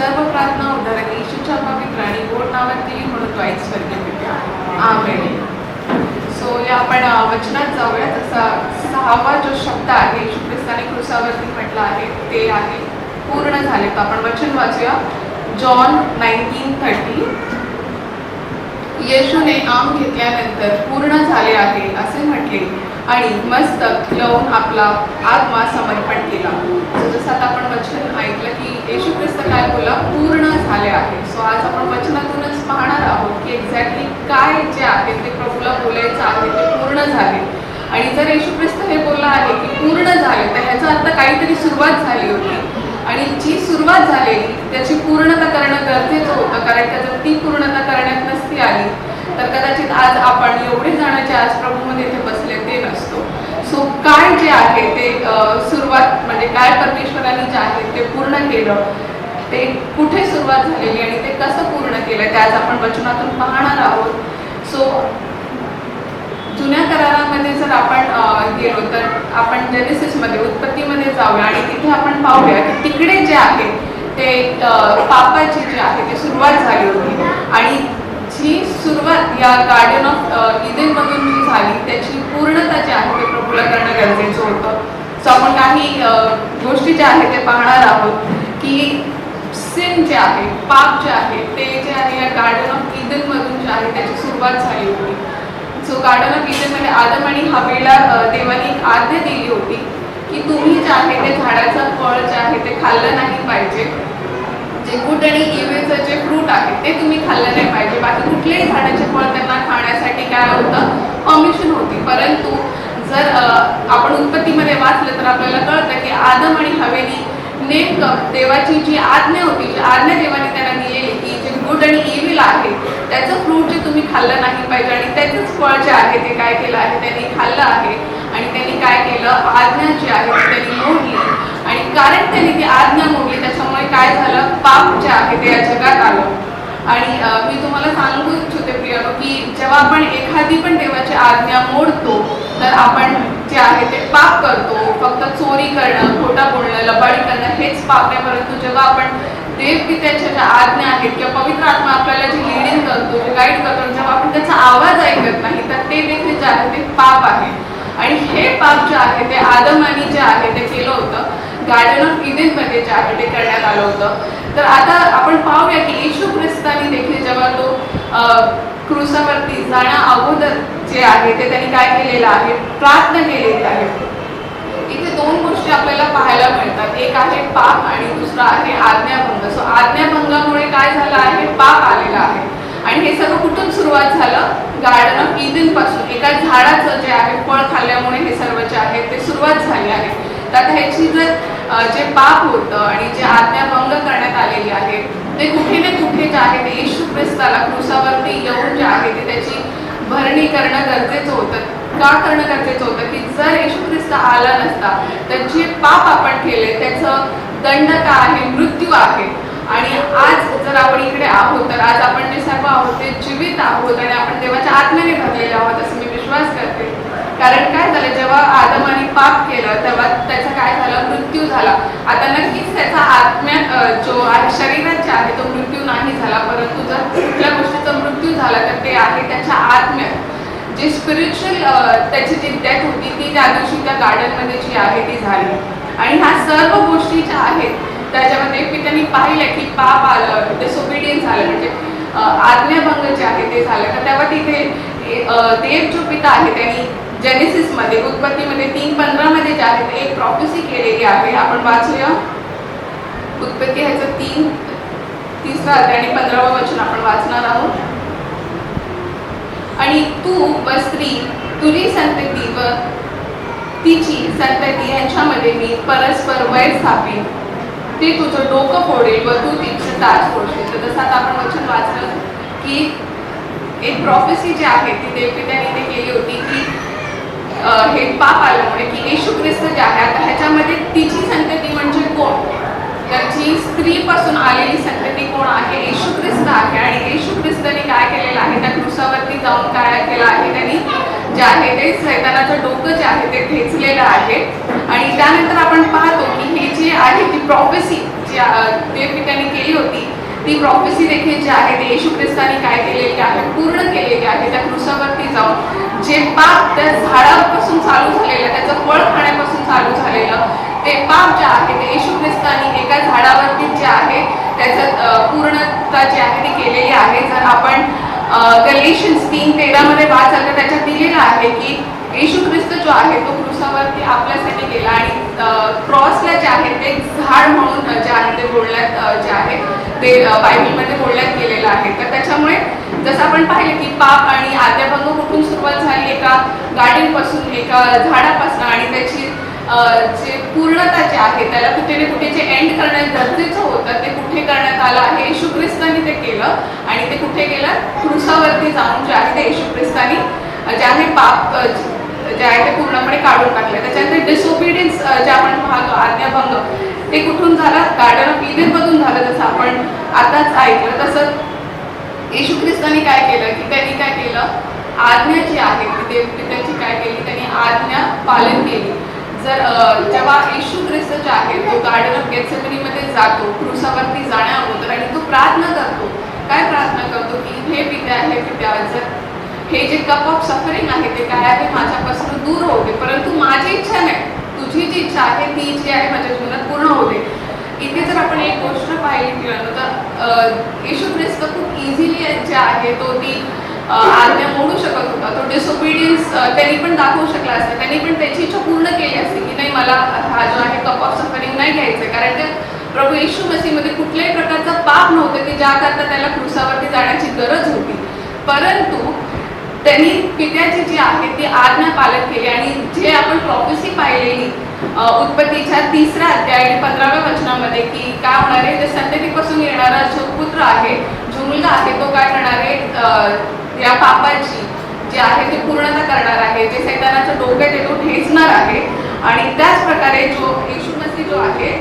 सर्व प्रार्थना उद्धारक येशूच्या पवित्र आणि गोड नावातील म्हणून तो ऐक स्वर्गीय पित्या. आमेन. सो या आपण वचनात जाऊया. तसा 6वा जो शब्द आहे येशू ख्रिस्ताने क्रूसावरती म्हटलं आहे ते आहे पूर्ण झाले. तर आपण वचन वाचूया. जॉन 19:30. येशूने आम घेतल्यानंतर पूर्ण झाले आहे असे म्हटले आणि मस्तक लावून आपला आत्मा समर्पण केला. जसं आता आपण वचन ऐकलं की येशू ख्रिस्त काय बोला, पूर्ण झाले आहे. सो आज आपण वचनातूनच पाहणार आहोत की एक्झॅक्टली काय जे आहे ते प्रभूला बोलायचं आहे ते पूर्ण झाले. आणि जर येशू ख्रिस्त हे बोलला आहे की पूर्ण झाले तर ह्याचा अर्थ काहीतरी सुरुवात झाली होती आणि जी सुरुवात झालेली त्याची पूर्णता करणं गरजेचं होतं. कारण का जर ती पूर्णता करण्यात नसती आली तर कदाचित आज आपण एवढे जण जे आज प्रभूमध्ये इथे बसले ते नसतो. सो काय जे आहे ते सुरुवात म्हणजे काय परमेश्वराने जे आहे ते पूर्ण केलं, ते कुठे सुरुवात झालेली आणि ते कसं पूर्ण केलं ते आज आपण वचनातून पाहणार आहोत. सो जुन्या करारामध्ये जर आपण गेलो तर आपण जेनेसिसमध्ये उत्पत्तीमध्ये जाऊया आणि तिथे आपण पाहूया की तिकडे जे आहे ते पापाची जी आहे ती सुरुवात झाली होती. आणि जी सुरुवात या गार्डन ऑफ इडेनमधून जी झाली त्याची पूर्णता जी आहे ते प्रभूला करणं गरजेचं होतं. सो आपण काही गोष्टी ज्या आहेत ते पाहणार आहोत की सिन जे आहे, पाप जे आहे ते जे आहे या गार्डन ऑफ इडेनमधून जे आहे त्याची सुरुवात झाली होती. सो गार्डन ऑफ इडेनमध्ये आदम आणि हवेला देवाने एक आज्ञा दिली होती की तुम्ही जे आहे ते झाडाचं फळ जे आहे ते खाल्लं नाही पाहिजे. जे गुड आणि इव्हिलचं जे फ्रूट आहे ते तुम्ही खाल्लं नाही पाहिजे. बाकी कुठल्याही झाडाचे फळ त्यांना खाण्यासाठी काय होतं, परमिशन होती. परंतु जर आपण उत्पत्तीमध्ये वाचलं तर आपल्याला कळतं की आदम आणि हवेनी नेमकं देवाची जी आज्ञा होती, जी आज्ञा देवाने त्यांना दिलेली की जे गुड आणि इव्हिल आहे त्याचं फ्रूट जे तुम्ही खाल्लं नाही पाहिजे आणि त्याचंच फळ जे आहे ते काय केलं आहे त्यांनी खाल्लं आहे. आणि त्यांनी काय केलं, आज्ञा जी आहे ती त्यांनी मोडली. आणि कारण त्यांनी ती आज्ञा मोडली त्याच्यामुळे काय झालं, पाप जे आहे ते या जगात आलं. आणि मी तुम्हाला सांगू इच्छिते प्रियानो की जेव्हा आपण एखादी पण देवाची आज्ञा मोडतो तर आपण जे आहे ते पाप करतो. फक्त चोरी करणं, खोटा बोलणं, लबाडी करणं हेच पाप आहे. परंतु जेव्हा आपण देवपित्याच्या ज्या आज्ञा आहेत किंवा पवित्र आत्मा आपल्याला जे लीडिंग करतो, जे गाईड करतो, जेव्हा आपण त्याचा आवाज ऐकत नाही तर ते देखील जे आहे ते पाप आहे. आणि हे पाप जे आहे ते आदमानी जे आहे ते केलं होतं गार्डन ऑफ इडेनमध्ये जे आहे ते करण्यात आलं होतं. तर आता आपण पाहूया की येशू ख्रिस्तानी देखील जेव्हा तो क्रूसावरती जाण्या अगोदर जे आहे ते त्यांनी काय केलेलं आहे, प्रार्थना केलेली आहे. इथे दोन गोष्टी आपल्याला पाहायला मिळतात. एक आहे पाप आणि दुसरा आहे आज्ञाभंग. सो आज्ञाभंगामुळे काय झालं आहे, पाप आलेला आहे. आणि हे सर्व कुठून सुरुवात झालं, गार्डन ऑफ इडेन पासून. एका झाडाचं जे आहे फळ खाल्ल्यामुळे हे सर्व जे आहे ते सुरुवात झाली आहे. तर ह्याची जर जे पाप होतं आणि जे आज्ञाभंग करण्यात आलेली आहे ते कुठे ना कुठे जे आहे ते येशू ख्रिस्ताला क्रूसावरती येऊन जे आहे ते त्याची भरणी करणं गरजेचं होतं. का करणं गरजेचं होतं की जर येशू ख्रिस्त आला नसता तर जे पाप आपण केले त्याचं दंड का आहे, मृत्यू आहे. आणि आज जर आपण इकडे आहोत तर आज आपण जे सर्व आहोत ते जीवित आहोत आणि आपण देवाच्या आत्म्याने भरलेले आहोत असं मी विश्वास करते. कारण काय झालं, जेव्हा आदमाने पाप केलं तेव्हा त्याचा काय झालं, मृत्यू झाला. आता नक्कीच त्याचा आत्म्यात जो आहे शरीरात जे आहे तो मृत्यू नाही झाला. परंतु जर कुठल्या गोष्टीचा मृत्यू झाला तर ते आहे त्याच्या आत्म्यात जे स्पिरिच्युअल त्याची जी डेथ होती ती त्या दिवशी त्या गार्डनमध्ये जी आहे ती झाली. आणि ह्या सर्व गोष्टी ज्या आहेत त्याच्यामध्ये मी त्यांनी पाहिलं की पाप आलं, डिसोबिडियन्स झालं, म्हणजे आज्ञाभंग जे आहे ते झालं. तर तेव्हा तिथे देव जो पिता आहे त्यांनी जेनेसिसमध्ये उत्पत्तीमध्ये 3:15 जे आहे ते एक प्रॉफेसी केलेली आहे. आपण वाचूया. उत्पत्ती ह्याचं 3:3 आणि 15वं वचन आपण वाचणार आहोत. आणि तू व स्त्री, तुझी संतती व तिची संतती यांच्यामध्ये मी परस्पर वैर स्थापिन. ते तुझं डोकं फोडेल व तू तिचं ताज फोडशील. तर जसं आता आपण वचन वाचलं की एक प्रॉफेसी जी आहे ती देवपित्याने ते केली होती की हे पाप आल्यामुळे की येशू ख्रिस्त जे आहे आता ह्याच्यामध्ये तिची संतती म्हणजे कोण, तर जी स्त्रीपासून आलेली संतती कोण आहे, येशू ख्रिस्त आहे. आणि येशू ख्रिस्ताने काय केलेलं आहे, त्या क्रूसावरती जाऊन काय केलं आहे, त्यांनी जे आहे ते सैतानाचं डोकं जे आहे ते ठेचलेलं आहे. आणि त्यानंतर आपण पाहतो की हे जे आहे ती प्रॉफेसी जी देवपित्याने केली होती ती प्रॉफेसी देखील जी आहे ते येशू ख्रिस्ताने काय केलेली आहे, पूर्ण केलेली आहे. त्या क्रुसावरती जाऊन जे पाप त्या झाडापासून चालू झालेलं, त्याचं फळ खाण्यापासून चालू झालेलं ते पाप जे आहे ते येशू ख्रिस्ताने एका झाडावरती जे आहे त्याचं पूर्णता जी आहे ती केलेली आहे. जर आपण गलेशियन्स 3:13 मध्ये वाचाल तर त्याच्यात दिलेलं आहे की येशू ख्रिस्त जो आहे तो क्रुसावरती आपल्यासाठी गेला आणि क्रॉसला जे आहे ते झाड म्हणून जे आहे ते बोलण्यात जे आहे ते बायबलमध्ये बोलण्यात गेलेलं आहे. तर त्याच्यामुळे जसं आपण पाहिलं की पाप आणि आज्ञाभंग कुठून सुरुवात झाली, एका गार्डनपासून, एका झाडापासून, आणि त्याची जे पूर्णता जी आहे त्याला कुठे ना कुठे जे एंड करण्यात गरजेचं होतं ते कुठे करण्यात आलं आहे, येशू ख्रिस्तानी ते केलं. आणि ते कुठे गेलं, क्रुसावरती जाऊन जे आहे ते येशू ख्रिस्तानी जे आहे पाप जे आहे ते पूर्णपणे काढून टाकले. त्याच्यानंतर डिसओबिडियन्स जे आपण पाहतो, आज्ञाभंग, ते कुठून झालं, गार्डन ऑफ ईडन मधून झालं. जसं आपण आताच ऐकलं तसं येशू ख्रिस्तानी काय केलं की त्यांनी काय केलं, आज्ञा जी आहे ती देवपित्याची काय केली, त्यांनी आज्ञा पालन केली. जर जेव्हा येशू ख्रिस्त जे आहे तो गार्डन ऑफ गेथसेमनीमध्ये जातो क्रुसावरती जाण्या अगोदर आणि तो प्रार्थना करतो, काय प्रार्थना करतो की हे पित्या, जर हे जे कप ऑफ सफरिंग आहे ते काय आहे माझ्यापासून दूर होते, परंतु माझी इच्छा नाही, तुझी जी इच्छा आहे ती जी आहे माझ्या जीवनात पूर्ण होते. इथे जर आपण एक गोष्ट पाहिली तर येशू ख्रिस्त खूप इझिली जे आहे तो ती आज्ञा मोडू शकत होता. तो डिसओबिडियन्स त्यांनी पण दाखवू शकला असता, त्यांनी पण त्याची इच्छा पूर्ण केली असते की नाही मला हा जो आहे कप ऑफ सफरिंग नाही घ्यायचं, कारण ते प्रभू येशू मसीहमध्ये कुठल्याही प्रकारचा पाप नव्हतं की ज्याकरता त्याला क्रुसावरती जाण्याची गरज होती. परंतु त्यांनी पित्याची जी आहे ती आज्ञा पालन केली. आणि जे आपण प्रॉफेसी पाहिलेली उत्पत्तीच्या 3रा अध्याय आणि 15व्या वचनामध्ये की काय होणार आहे, जे संततीपासून येणारा जो पुत्र आहे, जो मुलगा आहे, तो काय करणार आहे, या पापाची जे आहे ते पूर्णता करणार आहे, जे सैतानाच्या डोक्यात आहे तो ठेचणार आहे. आणि त्याच प्रकारे जो येशू मसीह जो आहे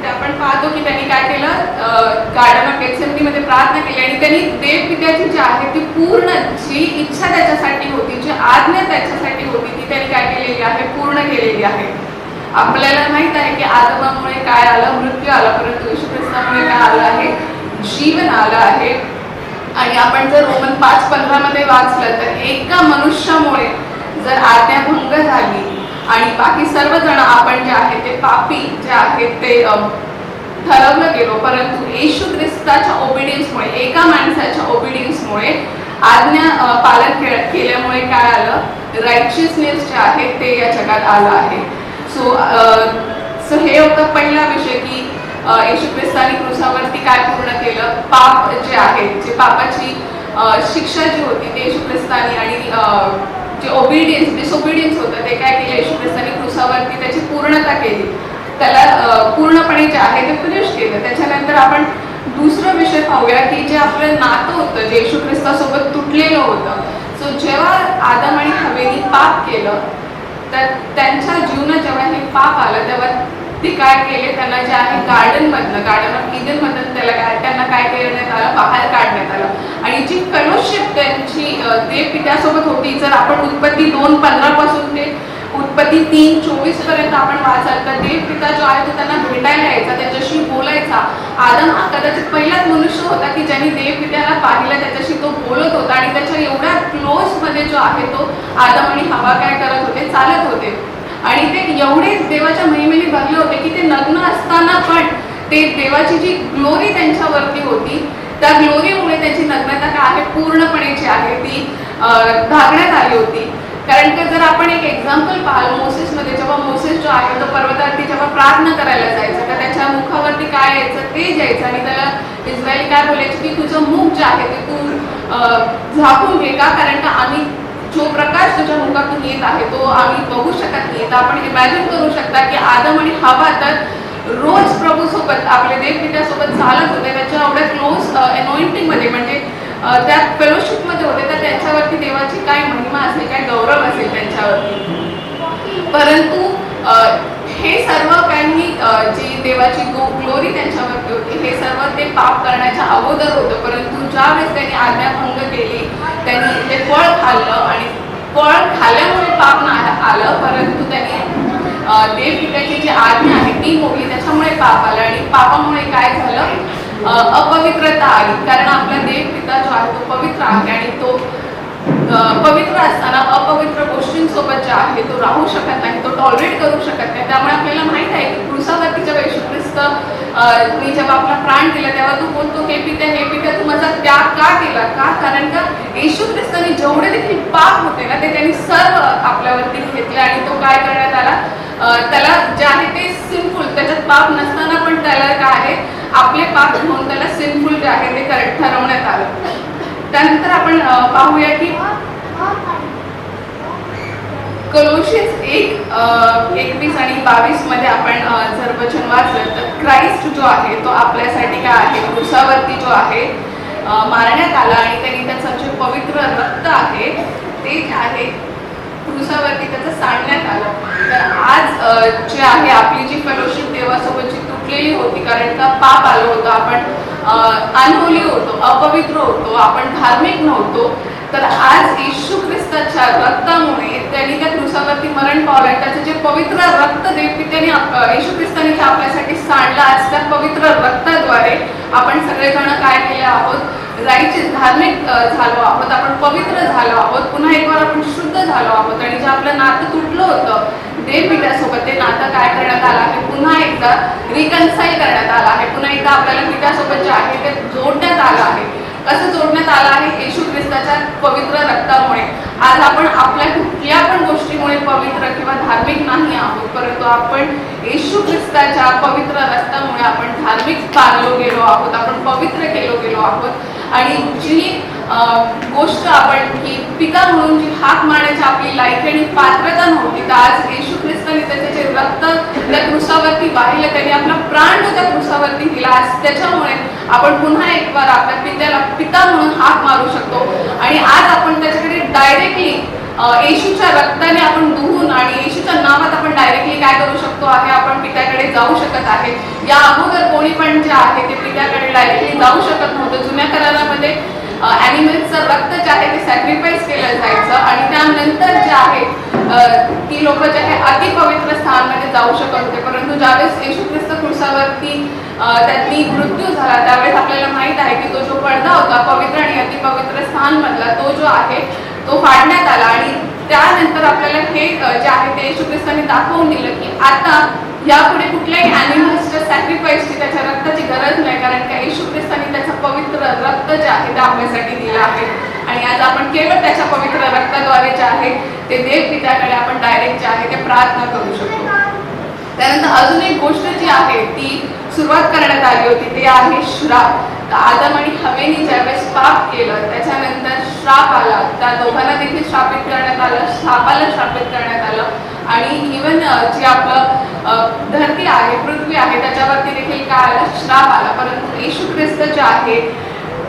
ते आपण पाहतो की त्यांनी काय केलं, गार्डन ऑफ गेथसेमनीमध्ये प्रार्थना केली आणि त्यांनी देवपित्याची जी आहे ती पूर्ण जी इच्छा त्याच्यासाठी होती, जी आज्ञा त्याच्यासाठी होती ती त्यांनी काय केलेली आहे, पूर्ण केलेली आहे. आपल्याला माहित आहे की आदमामुळे काय आलं, मृत्यू आला, परंतु येशू ख्रिस्तामुळे काय आलं आहे, जीवन आलं आहे. आणि आपण जर रोमन 5:15 मध्ये वाचलं तर एका मनुष्यामुळे जर आज्ञाभंग झाली आणि बाकी सर्वजण आपण जे आहे ते पापी जे आहेत ते ठरवलं गेलो, परंतु येशू ख्रिस्ताच्या ओबिडियन्समुळे, एका माणसाच्या ओबिडियन्समुळे, आज्ञा पालन केल्यामुळे काय आलं, रायचियसनेस जे आहे ते या जगात आलं आहे. सो हे होतं पहिला विषय की येशू ख्रिस्तानी क्रुसावरती काय पूर्ण केलं, पाप जे आहे, जे पापाची शिक्षा जी होती ते येशू ख्रिस्तानी आणि जे डिसओबिडियन्स होतं ते काय केलं, येशू ख्रिस्तानी क्रुसावरती त्याची पूर्णता केली, त्याला पूर्णपणे जे आहे ते फिनिश केलं. त्याच्यानंतर आपण दुसरं विषय पाहूया की जे आपलं नातं होतं जे येशू ख्रिस्तासोबत तुटलेलं होतं. सो जेव्हा आदम आणि हवेनी पाप केलं तर त्यांच्या जीवनात जेव्हा हे पाप आलं तेव्हा ते काय केले, त्यांना जे आहे गार्डन ऑफ ईडन मधून त्यांना काय करण्यात आलं, बाहेर काढण्यात आलं. आणि जी फेलोशिप त्यांची देवपित्यासोबत होती, जर आपण उत्पत्ती 2:15 पासून ते उत्पत्ती 3:24 पर्यंत आपण वाचाल तर देवपिता जो आहे तो त्यांना भेटायला यायचा, त्याच्याशी बोलायचा. आदम हा कदाचित पहिलाच मनुष्य होता की ज्यांनी देवपित्याला पाहिलं, त्याच्याशी तो बोलत होता आणि त्याच्या एवढ्या क्लोज मध्ये जो आहे तो आदम आणि हवा काय करत होते, चालत होते. आणि ते एवढे देवाच्या महिमेने भरले होते की ते नग्न असताना पण ते देवाची जी ग्लोरी त्यांच्यावरती होती, त्या ग्लोरीमुळे त्यांची नग्नता काय आहे पूर्णपणे जी आहे ती ढाकण्यात आली होती. कारण की जर आपण एक एक्झाम्पल पाहिलं मोसेसमध्ये, जेव्हा मोसेस जो आहे तो पर्वतावरती जेव्हा प्रार्थना करायला जायचा तर त्याच्या मुखावरती काय यायचं, तेज यायचं आणि त्याला इस्रायली काय बोलायचे की तुझं मुख जे आहे ते तू झाकून घे का, कारण का आम्ही जो प्रकाश तुझ्या मुखातून येत आहे तो आम्ही बघू शकत नाही. तर आपण इमॅजिन करू शकता की आदम आणि हवा तर रोज प्रभू सोबत आपले देवपित्यासोबत चालत होते, त्याच्या एवढ्या क्लोज अनॉइंटिंग मध्ये म्हणजे त्या फेलोशिप मध्ये होते, तर त्यांच्यावरती देवाची काय महिमा असेल, काय गौरव असेल त्यांच्यावरती. परंतु हे सर्व काही जी देवाची ग्लोरी त्यांच्यावरती होती हे सर्व ते पाप करण्याच्या अगोदर होतं. परंतु ज्यावेळेस त्यांनी आज्ञाभंग केली, त्यांनी ते फळ खाल्लं आणि फळ खाल्ल्यामुळे पाप आलं, परंतु त्यांनी देवपित्याची जी आज्ञा आहे ती मोडली, त्याच्यामुळे पाप आलं. आणि पापामुळे काय झालं, अपवित्रता आली, कारण आपला देव पिता जो आहे तो पवित्र आहे आणि तो पवित्र असताना अपवित्र गोष्टींसोबत जे आहे तो राहू शकत नाही, तो टॉलरेट करू शकत नाही. त्यामुळे आपल्याला माहित आहे की क्रूसावरती जेव्हा येशू ख्रिस्त मी जेव्हा आपला प्राण दिला तेव्हा तो बोलतो, हे पित्या तू माझा त्याग का केला? का? कारण का येशू ख्रिस्ताने जेवढे देखील पाप होते ना ते त्यांनी सर्व आपल्यावरती घेतले आणि तो काय करण्यात आला, त्याला जे आहे ते सिनफुल, त्याच्यात पाप नसताना पण त्याला काय आहे आपले पाप घेऊन त्याला सिनफुल जे आहे ते ठरवण्यात आलं. त्यानंतर आपण पाहूया की कोलोशीन्स 1:21 आणि 22 मध्ये आपण जर वचन वाचलं तर ख्राइस्ट जो आहे तो आपल्यासाठी काय आहे, क्रूसावरती जो आहे मारण्यात आला आणि त्यांनी त्याचं जे पवित्र रक्त आहे ते जे आहे क्रूसावरती त्याचं सांडण्यात आलं. तर आज जे आहे आपली जी फेलोशिप देवासोबतची तुटलेली होती, कारण का पाप आलं होतं, आपण अनहोली होतो, अपवित्र होतो, आपण धार्मिक नव्हतो, तर आज येशू ख्रिस्ताच्या रक्तामुळे त्यांनी त्या क्रूसावरती मरण पावलं. त्याचं जे पवित्र रक्त देवपित्याने येशू ख्रिस्ताने आपल्यासाठी सांडलं, आज त्या पवित्र रक्ताद्वारे आपण सगळेजण काय केले आहोत, राईचियस धार्मिक झालो आहोत, आपण पवित्र झालो आहोत, पुन्हा एक बार आपण शुद्ध झालो आहोत आणि जे आपलं नातं तुटलं होतं देवपित्यासोबत ते नातं काय करण्यात आलं आहे, पुन्हा एकदा रिकन्साईल करण्यात आलं आहे, पुन्हा एकदा आपल्याला पित्यासोबत जे आहे ते जोडण्यात आलं आहे. कसं जोडण्यात आलं आहे? येशू ख्रिस्ताच्या पवित्र रक्तामुळे. आज आपण आपल्या कुठल्या पण गोष्टीमुळे पवित्र किंवा धार्मिक नाही आहोत, परंतु आपण येशू ख्रिस्ताच्या पवित्र रक्तामुळे आपण धार्मिक पाळलो गेलो आहोत, आपण पवित्र केलो गेलो आहोत. आणि जी गोष्ट आपण की पिता म्हणून जी हाक मारण्याची आपली लायकी आणि पात्रता नव्हती, तर आज येशू ख्रिस्ताने त्याचे जे रक्त त्या क्रूसावरती वाहिलं, त्यांनी आपला प्राण जो त्या क्रूसावरती दिला, आज त्याच्यामुळे आपण पुन्हा एक बार आपल्या पित्याला पिता म्हणून हाक मारू शकतो. आणि आज आपण त्याच्याकडे डायरेक्टली येशूच्या रक्ताने आपण धुवून आणि येशूच्या नावात आपण डायरेक्टली काय करू शकतो आहे, आपण पित्याकडे जाऊ शकत आहे. या अगोदर कोणी पण जे आहे ते पित्याकडे डायरेक्टली जाऊ शकत नव्हतं. जुन्या करारामध्ये ॲनिमल्सचं रक्त जे आहे ते सॅक्रिफाईस केलं जायचं आणि त्यानंतर जे आहे ती लोक जे आहे अतिपवित्र स्थानामध्ये जाऊ शकत होते. परंतु ज्यावेळेस येशू ख्रिस्त क्रूसावरती त्यांनी मृत्यू झाला त्यावेळेस आपल्याला माहित आहे की तो जो पडदा होता पवित्र आणि अतिपवित्र स्थान मधला तो जो आहे तो फाडण्यात आला आणि त्यानंतर आपल्याला हे जे आहे ते येशू ख्रिस्ताने दाखवून दिलं की आता यापुढे कुठल्याही ॲनिमल्सच्या सॅक्रिफाईसची त्याच्या रक्ताची गरज नाही, कारण का येशू ख्रिस्ताने त्याचं पवित्र रक्त जे आहे ते आपल्यासाठी दिलं आहे. आणि आज आपण केवळ त्याच्या पवित्र रक्ताद्वारे जे आहे ते देव पित्याकडे आपण डायरेक्ट जे आहे ते प्रार्थना करू शकतो. त्यानंतर अजून एक गोष्ट जी आहे ती सुरुवात करण्यात आली होती ते आहे श्राप. आदम आणि हवेने ज्यावेळेस पाप केलं त्याच्यानंतर श्राप आला, त्या दोघांना देखील श्रापित करण्यात आलं, सापाला श्रापित करण्यात आलं आणि इवन जी आपलं धरती आहे पृथ्वी आहे त्याच्यावरती देखील काय आलं, श्राप आला. परंतु येशू ख्रिस्त जे आहे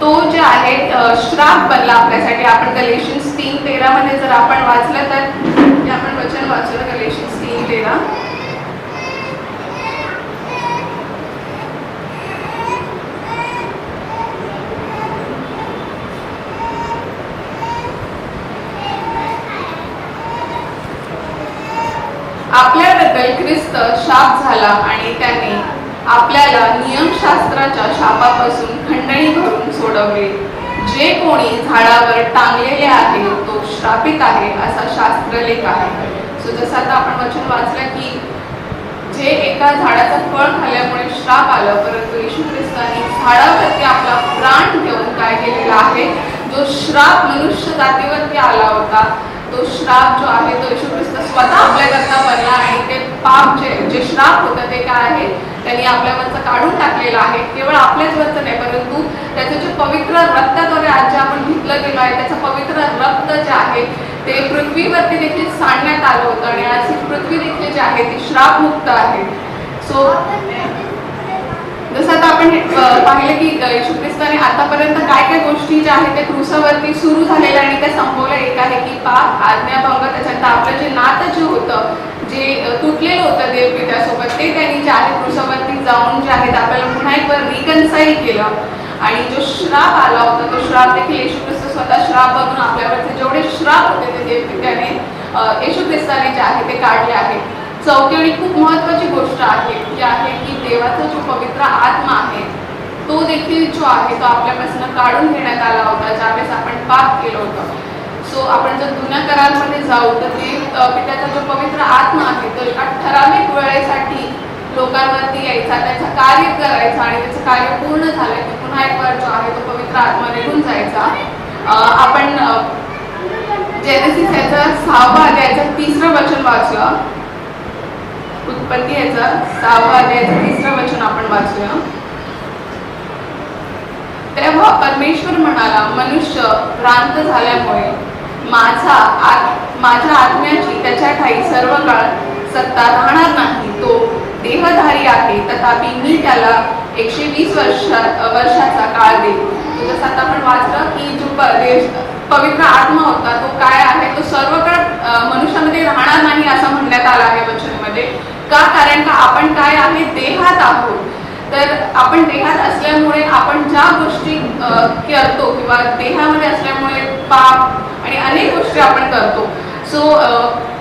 तो जे आहे श्राप बनला आपल्यासाठी. आपण गलेशियन्स 3:13 मध्ये जर आपण वाचलं तर आपण वचन वाचलं गलेशियन्स 3:13. आपल्याबद्दल ख्रिस्त शाप झाला आणि त्याने आपल्याला नियमशास्त्राच्या शापापासून खंडणी भरून सोडवले. जे कोणी झाडावर टांगलेले आहे तो श्रापित आहे असा शास्त्रलेख आहे. सो जसं आता आपण वचन वाचलं की जे एका झाडाचं फळ खाल्ल्यामुळे श्राप आलं, परंतु येशू ख्रिस्ताने झाडावरती आपला प्राण घेऊन काय केलेला आहे, जो श्राप मनुष्य जातीवरती आला होता तो श्राप जो आहे तो येशू ख्रिस्त स्वतः आपल्याकरता बनला आणि ते पाप जे श्राप होतं ते काय आहे त्यांनी आपल्यावरचं काढून टाकलेलं आहे. केवळ आपल्याचवरचं नाही परंतु त्याचं जे पवित्र रक्ताद्वारे आज जे आपण घेतलं गेलो आहे त्याचं पवित्र रक्त जे आहे ते पृथ्वीवरती देखील सांडण्यात आलं होतं आणि आज ही पृथ्वी देखील जी आहे ती श्रापमुक्त आहे. सो जसं आता आपण पाहिलं की येशू ख्रिस्ताने आतापर्यंत काय काय गोष्टी ज्या आहेत त्या क्रूसावरती सुरू झालेल्या आणि त्या संपवल्या. एक आहे की पाप, आज्ञाभंग, त्याच्यानंतर आपलं जे नातं जे होतं जे तुटलेलं होतं देवपित्यासोबत ते त्यांनी जे आहे क्रूसावरती जाऊन जे आहेत आपल्याला पुन्हा एक बार रिकन्साईल केलं आणि जो श्राप आला होता तो श्राप देखील येशू ख्रिस्त स्वतः श्राप बनून आपल्यावरचे जेवढे श्राप होते ते देवपित्याने येशू ख्रिस्ताने जे आहे ते काढले आहे. चौथी आणि खूप महत्त्वाची गोष्ट आहे ती आहे की देवाचा जो पवित्र आत्मा आहे तो देखील जो आहे तो आपल्यापासून काढून घेण्यात आला होता ज्यावेळेस आपण पाप केलं होतं. सो आपण जर जुन्या करारामध्ये जाऊ तर ते पित्याचा जो पवित्र आत्मा आहे तो एका ठराविक वेळेसाठी लोकांवरती यायचा, त्याचं कार्य करायचा आणि त्याचं कार्य पूर्ण झालं की पुन्हा एक वेळ जो आहे तो पवित्र आत्मा निघून जायचा. आपण जेनेसिस याचा 6वा अध्यायाचं 3रं वचन वाचलं. उत्पत्ती याचा 6वा अध्यायाचं 3रं वचन आपण वाचूया. तेव्हा परमेश्वर म्हणाला, मनुष्य भ्रांत झाल्यामुळे माझ्या आत्म्याची त्याच्या ठाई सर्व काळ सत्ता राहणार नाही. तो देहधारी आहे, तथापि मी त्याला 120 वर्षाचा काळ देईन. जसं आता आपण वाचलं की जो पवित्र आत्मा होता तो काय आहे, तो सर्व काळ मनुष्यामध्ये राहणार नाही असं म्हणण्यात आलं आहे वचनमध्ये. का? कारण का आपण काय आहे, देहात आहोत. तर आपण देहात असल्यामुळे आपण ज्या गोष्टी करतो किंवा देहामध्ये असल्यामुळे पाप आणि अनेक गोष्टी आपण करतो. सो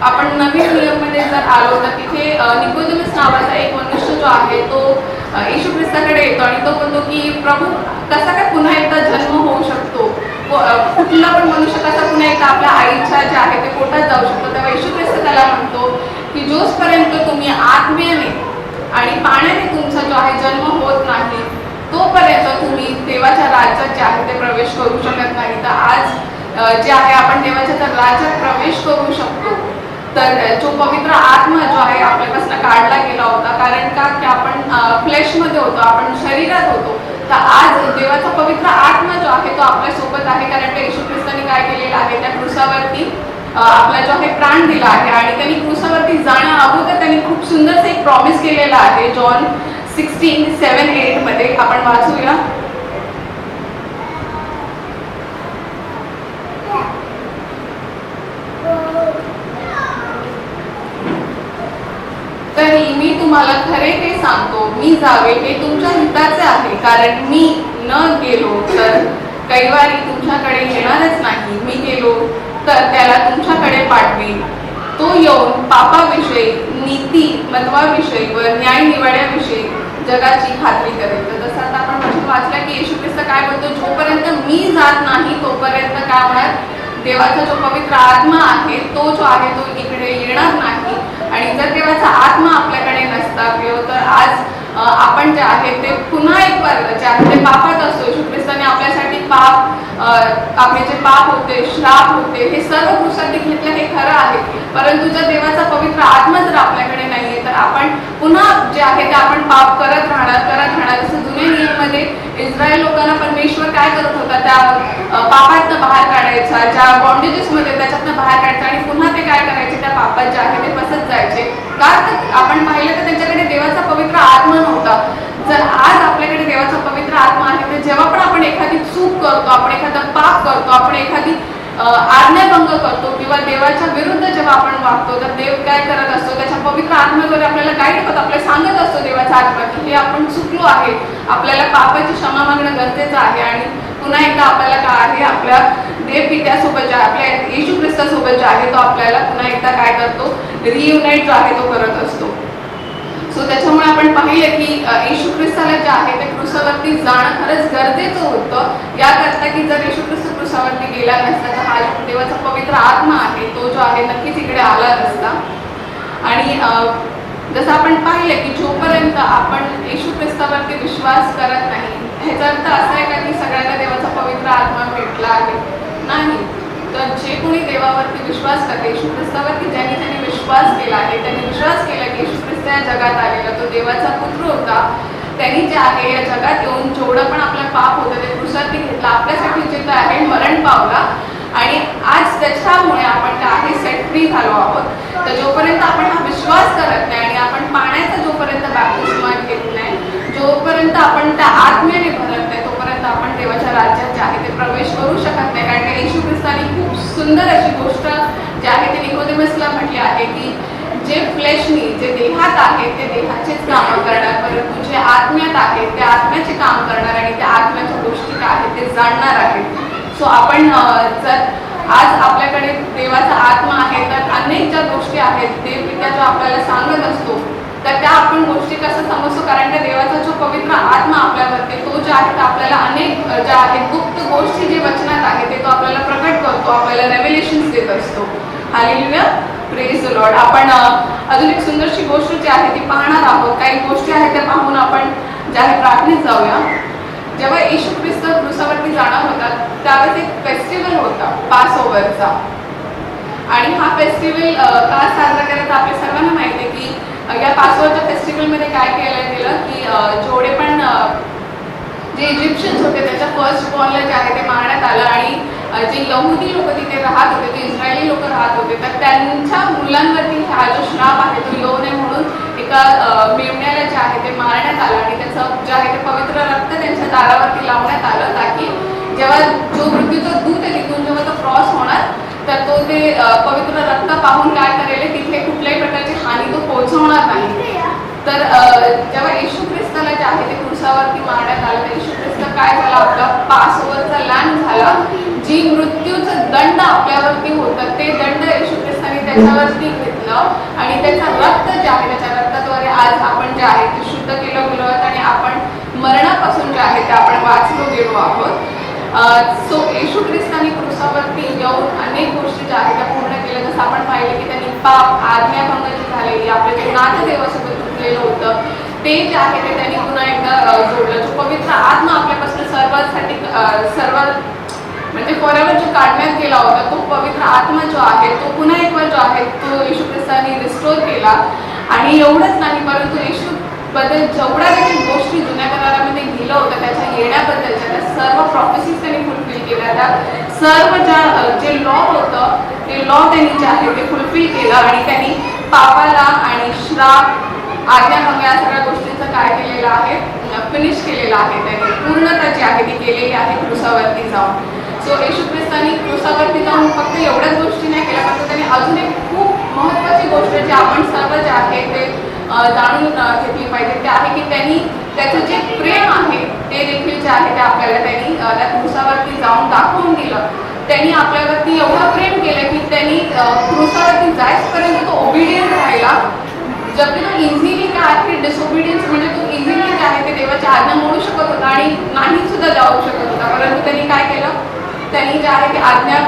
आपण नवीन नियममध्ये जर आलो तर तिथे निकोदेमस नावाचा एक मनुष्य जो आहे तो येशू ख्रिस्ताकडे येतो आणि तो म्हणतो की प्रभू कसा काय पुन्हा एकदा जन्म होऊ शकतो, कुठला पण मनुष्य कसा पुन्हा एकदा आपल्या आईच्या जे आहे ते पोटात जाऊ शकतो. तेव्हा येशू ख्रिस्त त्याला म्हणतो की जोपर्यंत तुम्ही आत्म्याने आणि पाण्याने तुमचा जो आहे जन्म होत नाही तोपर्यंत तुम्ही देवाच्या राज्यात जे आहे ते प्रवेश करू शकत नाही. तर आज जे आहे आपण देवाच्या तर राज्यात प्रवेश करू शकतो. तर जो पवित्र आत्मा जो आहे आपल्यापासून काढला गेला होता, कारण का की आपण फ्लेशमध्ये होतो, आपण शरीरात होतो. तर आज देवाचा पवित्र आत्मा जो आहे तो आपल्यासोबत आहे, कारण की येशू ख्रिस्ताने काय केलेलं आहे, त्या क्रूसावरती आपला जो आहे प्राण दिला आहे आणि त्यांनी क्रूसावरती जाण्या अगोदर त्यांनी खूप सुंदरसे एक प्रॉमिस केलेला आहे. जॉन 16:7-8 मध्ये आपण वाचूया. तरी मी तुम्हाला खरे ते सांगतो, मी जावे हे तुमच्या हिताचे आहे, कारण मी न गेलो तर कैवारी तुमच्याकडे येणारच नाही, मी गेलो तर त्याला तुमच्याकडे पाठवीन. तो येऊन पापाविषयी, नीतिमत्वाविषयी व न्यायनिवाड्याविषयी जगाची खात्री करेल. तर जसं आता आपण वचन वाचलं की येशू ख्रिस्त काय बोलतो, जोपर्यंत मी जात नाही तोपर्यंत काय होणार, देवाचा जो पवित्र आत्मा आहे तो जो आहे तो इकडे येणार नाही. आणि जर देवाचा आत्मा आपल्याकडे नसता किंवा तर आज आपण जे आहे ते पुन्हा एक वर्ग जे आहे ते पापात असतो. येशू ख्रिस्ताने आपल्यासाठी आपले जे पाप होते, श्राप होते, हे सर्व क्रूसावरती घेतलं, हे खरं आहे. परंतु जर देवाचा पवित्र आत्मा जर आपल्याकडे नाहीये तर आपण पुन्हा जे आहे ते आपण पाप करत राहणार. जसं जुन्या नियममध्ये इस्रायल लोकांना परमेश्वर काय करत होता, त्या पापातनं बाहेर काढायचा, ज्या बॉन्डेजेसमध्ये त्याच्यातनं बाहेर काढायचं आणि पुन्हा ते काय करायचे, त्या पापात जे आहे ते फसत जायचे. का? तर आपण पाहिलं तर त्यांच्याकडे देवाचा पवित्र आत्मा नव्हता. जर आज आपल्याकडे देवाचा पवित्र आत्मा आहे तर जेव्हा पण आपण एखादी चूक करतो, आपण एखादं पाप करतो, आपण एखादी आज्ञाभंग करतो किंवा देवाच्या विरुद्ध जेव्हा आपण वागतो तर देव काय करत असतो, त्याच्या पवित्र आत्म्याद्वारे आपल्याला गाईड करतो, आपल्याला सांगत असतो देवाचा आत्मा की हे आपण चुकलो आहे, आपल्याला पापाची क्षमा मागणं गरजेचं आहे आणि पुन्हा एकदा आपल्याला काय आहे, आपल्या देव पित्यासोबत जे आपल्या येशू ख्रिस्तासोबत जे आहे तो आपल्याला पुन्हा एकदा काय करतो, रियुनाईट जो आहे तो करत असतो. सो त्याच्यामुळे आपण पाहिलं की येशू ख्रिस्ताला जे आहे ते क्रूसावरती जाणं खरंच गरजेचं होतं, याकरता की जर येशू ख्रिस्त क्रूसावरती गेला नसता तर हा देवाचा पवित्र आत्मा आहे तो जो आहे नक्कीच इकडे आला नसता. आणि जसं आपण पाहिलं की जोपर्यंत आपण येशू ख्रिस्तावरती विश्वास करत नाही, ह्याचा अर्थ असा आहे का की सगळ्यांना देवाचा पवित्र आत्मा भेटला आहे? नाही. तर जे कोणी देवावरती विश्वास करते, येशू ख्रिस्तावरती ज्यांनी विश्वास केला आहे, त्यांनी विश्वास केला की येशू ख्रिस्त या जगात आलेला, तो देवाचा पुत्र होता, त्यांनी जे आहे या जगात येऊन जेवढं पण आपलं पाप होतं ते क्रूसावरती घेतलं, आपल्यासाठी जे काय आहे मरण पावला आणि आज त्याच्यामुळे आपण काय आहे सेट फ्री झालो आहोत. तर जोपर्यंत आपण हा विश्वास करत नाही आणि आपण पाण्याचा जोपर्यंत बॅप्टिस्मा घेत नाही, जोपर्यंत आपण त्या आत्म्याने भरत नाही, तोपर्यंत आपण देवाच्या राज्यात जे आहे ते प्रवेश करू शकत नाही. कारण का येशू ख्रिस्ताने खूप सुंदर अशी गोष्ट जी आहे ती निकोदेमसला म्हटली आहे की जे फ्लेशनी, जे देहात आहे ते देहाचेच काम करणार, परंतु जे आत्म्यात आहे ते आत्म्याचे काम करणार आणि त्या आत्म्याच्या गोष्टी काय आहेत ते जाणणार आहेत. सो आपण जर आज आपल्याकडे देवाचा आत्मा आहे तर अनेक ज्या गोष्टी आहेत देव पित्या जो आपल्याला सांगत असतो तर त्या आपण गोष्टी कसं समजतो, कारण त्या देवाचा जो पवित्र आत्मा आपल्यावरती तो जे आहे आपल्याला अनेक ज्या आहेत गुप्त गोष्टी जे वचनात आहे ते तो आपल्याला प्रकट करतो, आपल्याला रेव्हेलेशन्स देत असतो. Hallelujah, praise the Lord. आपण अजून एक सुंदरशी गोष्ट जी आहे ती पाहणार आहोत. काही गोष्टी आहेत त्या पाहून आपण ज्या आहे प्रार्थनेत जाऊया. जेव्हा येशू ख्रिस्त क्रूसावरती जाणार होता त्यावेळेस एक फेस्टिवल होता पास ओव्हरचा. आणि हा फेस्टिवल का साजरा करायचा आपल्या सर्वांना माहिती आहे की या पास ओव्हरच्या फेस्टिवलमध्ये काय केलं गेलं की जेवढे पण जे इजिप्शियन्स होते त्याच्या फर्स्ट बॉर्नला जे आहे ते मारण्यात आलं. आणि जे यहुदी लोक तिथे राहत होते, जे इस्रायली लोक राहत होते, तर त्यांच्या मुलांवरती हा जो श्राप आहे तो येऊ नये म्हणून एका मेमण्याला जे आहे ते मारण्यात आलं आणि त्याचं जे आहे ते पवित्र रक्त त्यांच्या दारावरती लावण्यात आलं, ताकी जेव्हा जो मृत्यूचा दूत आहे तिथून जेव्हा तो क्रॉस होणार तर तो ते पवित्र रक्त पाहून काय करेल, तिथे कुठल्याही प्रकारची हानी तो पोहोचवणार नाही. तर जेव्हा येशू ख्रिस्ताला जे आहे ते क्रूसावरती मारण्यात आलं तर येशू ख्रिस्त काय झाला, आपला पास ओव्हरचा लॅम्ब झाला. जी मृत्यूचं दंड आपल्यावरती होतं ते दंड येशू ख्रिस्ताने त्याच्यावरती घेतलं आणि त्याचं रक्त जे आहे त्याच्या रक्ताद्वारे आज आपण जे आहे ते शुद्ध केलं गेलो आहोत आणि आपण मरणापासून जे आहे ते आपण वाचलो गेलो आहोत. सो येशू ख्रिस्ताने क्रूसावरती येऊन अनेक गोष्टी ज्या आहेत त्या पूर्ण केल्या. जसं आपण पाहिलं की त्यांनी पाप आज्ञाभंग जी झालेली आपल्या जे नातं देवासोबत तुटलेलं होतं ते जे आहे ते त्यांनी पुन्हा एकदा जोडलं. जो पवित्र आत्मा आपल्यापासून सर्वांसाठी सर्व म्हणजे फॉरएव्हर जो काढण्यात गेला होता तो पवित्र आत्मा जो आहे तो पुन्हा एक वेळ जो आहे तो येशू ख्रिस्ताने रिस्टोर केला. आणि एवढंच नाही परंतु येशू बद्दल जेवढ्या देखील गोष्टी जुन्या करारामध्ये लिहिलं होतं त्याच्या येण्याबद्दलच्या त्या सर्व प्रॉफेसीज त्यांनी फुलफिल केल्या. त्या सर्व जे लॉ होतं ते लॉ त्यांनी जे आहे ते फुलफिल केलं आणि त्यांनी पापाला आणि श्राप आज्ञाभंग या सगळ्या गोष्टींचं काय केलेलं आहे, फिनिश केलेलं आहे. त्यांनी पूर्णता जी आहे ती केलेली आहे क्रूसावरती जाऊन. सो येशू ख्रिस्तानी क्रूसावरती जाऊन फक्त एवढ्याच गोष्टी नाही केल्या, परंतु त्यांनी अजून एक खूप महत्त्वाची गोष्ट जी आपण सर्व जे आहे ते जाणून घेतली पाहिजे ते आहे की त्यांनी त्याचं जे प्रेम आहे ते देखील जे आहे ते आपल्याला त्यांनी त्या क्रूसावरती जाऊन दाखवून दिलं. त्यांनी आपल्यावरती एवढं प्रेम केलं की त्यांनी क्रूसावरती जायचपर्यंत तो ओबिडियंट राहिला. जर तो इझिली काय आहे डिसओबिडियन्स म्हणजे तो इझिली जे आहे ते देवाची आज्ञा मोडू शकत होता आणि नाही सुद्धा जाऊ शकत होता, परंतु त्यांनी काय केलं, त्यांनी जे आहे ती आज्ञा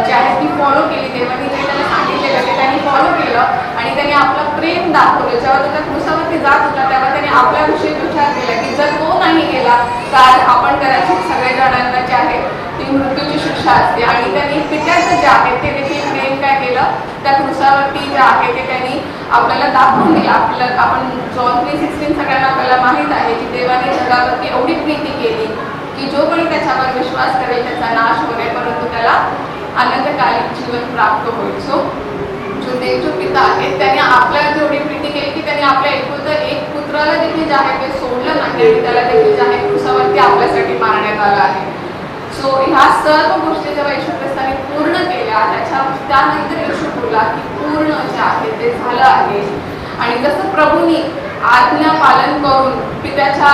जी आहे ती फॉलो केली. देवाने जे त्याला सांगितलेलं ते त्यांनी फॉलो केलं आणि त्यांनी आपलं प्रेम दाखवलं. जेव्हा तो त्या क्रूसावरती जात होता तेव्हा त्याने आपल्याविषयी विचार केला की जर तो नाही गेला तर आपण कदाचित सगळ्या जणांना जे आहे ती मृत्यूची शिक्षा असते. आणि त्यांनी पित्याचं जे आहे ते देखील प्रेम काय केलं, त्या क्रूसावरती जे आहे ते त्यांनी आपल्याला दाखवून दिलं. आपल्याला आपण जॉन 3:16 सगळ्यांना आपल्याला माहीत आहे की देवाने जगावरती एवढी प्रीती केली की जो कोणी त्याच्यावर विश्वास करेल त्याचा नाश होणे परंतु त्याला अनंतकालीन जीवन प्राप्त होईल. सो जो देव जो पिता आहे त्याने आपल्याला जेवढी प्रीती केली की त्याने आपल्या एक पुत्राला देखील जे आहे ते सोडलं नाही आणि त्याला देखील जे आहे क्रूसावरती आपल्यासाठी मारण्यात आलं आहे. सो ह्या सर्व गोष्टी जेव्हा येशू ख्रिस्ताने पूर्ण केल्या त्यानंतर येशू बोलला की पूर्ण जे आहे ते झालं आहे. आणि जसं प्रभूंनी आज्ञा पालन करून पित्याच्या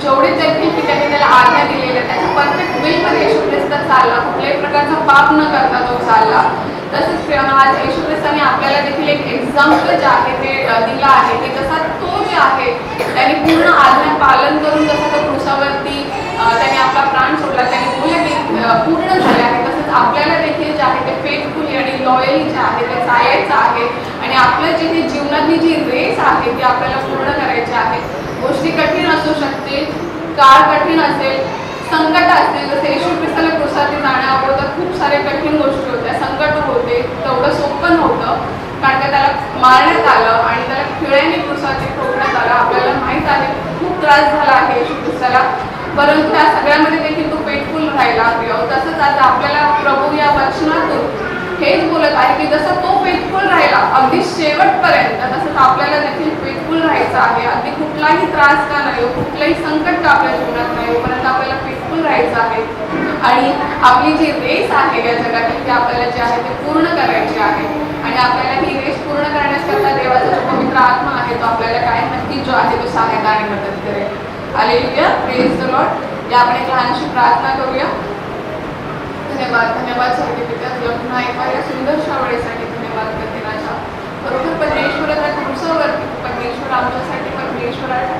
जेवढे देखील पित्याने त्याला आज्ञा दिलेल्या त्याच्या परफेक्ट विलमध्ये येशू ख्रिस्त चालला, कुठल्याही प्रकारचा पाप न करता तो चालला. तसंच आज येशू ख्रिस्ताने आपल्याला देखील एक एक्झाम्पल जे आहे ते दिला आहे की जसा तो जे आहे त्याने पूर्ण आज्ञा पालन करून जसा तो क्रूसावरती त्याने आपला प्राण सोडला, त्याने बोलले की पूर्ण झाले आहे, तसंच आपल्याला देखील जे आहे ते फेथफुली आणि लॉयली जे आहे ते चालायचं आहे. आणि आपलं जे हे जीवनातली जी रेस आहे ती आपल्याला पूर्ण करायची आहे. गोष्टी कठीण असू शकतील, काळ कठीण असेल, संकट असतील. जसं येशू ख्रिस्ताला क्रूसावरती जाण्याअगोदर खूप सारे कठीण गोष्टी होत्या, संकट होते, तेवढं सोपं नव्हतं कारण का त्याला मारण्यात आलं आणि त्याला खिळ्याने क्रूसावरती ठोकण्यात आलं. आपल्याला माहीत आहे खूप त्रास झाला आहे येशू ख्रिस्ताला, परंतु त्या सगळ्यामध्ये देखील तो फेथफुल राहिला. तसंच आज आपल्याला प्रभू या वचनातून हेच बोलत आहे की जसं तो फेथफुल राहिला अगदी शेवटपर्यंत तसंच आपल्याला देखील फेथफुल राहायचं आहे. अगदी कुठलाही त्रास का नाही, कुठलंही संकट का आपल्या जीवनात नाही, परंतु आपल्याला फेथफुल राहायचं आहे. आणि आपली जी रेस आहे या जगातील ती आपल्याला जे आहे ते पूर्ण करायची आहे. आणि आपल्याला ही रेस पूर्ण करण्याकरता देवाचा जो पवित्र आत्मा आहे तो आपल्याला काय नक्की जो आहे तो सहायता आणि मदत करेल. Hallelujah, praise the Lord. या आपण एक लहानशी प्रार्थना करूया. धन्यवाद सर्टिफिकेट पुन्हा एका या सुंदरशा वेळेसाठी धन्यवाद करते राजा. बरोबर परमेश्वराच्या क्रूसावरती परमेश्वर आमच्यासाठी परमेश्वराला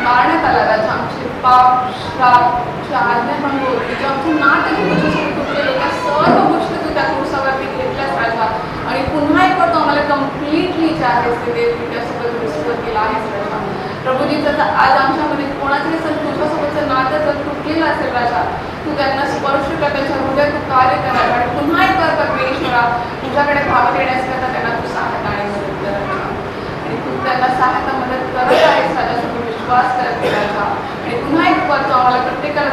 मारण्यात आला राजा. आमचे पाप श्रापच्या आज्ञाभंग जे आमचं नातं तुझ्यासोबत तुटलेलं त्या सर्व गोष्टी तू त्या क्रूसावरती घेतल्यास राजा. आणि पुन्हा एक करतो आम्हाला कम्प्लिटली जे आहेस ते तुझ्यासोबत रिस्टोर केला आहेस राजा. प्रभूजी जर आज आमच्यामध्ये कोणाचे जर तुझ्यासोबतचं नातं जर तुटलेलं असेल राजा, तू त्यांना स्पर्श कर, त्यांच्या हृदयात तू कार्य करायला आणि पुन्हा एक कर परमेश्वरा तुझ्याकडे धावत येण्याकरता त्यांना तू सहायता आणि मदत कर राजा. आणि तू त्यांना सहायता मदत करत आहेस राजा, विश्वास करत राजा. आणि पुन्हा एक करतो आम्हाला प्रत्येकाला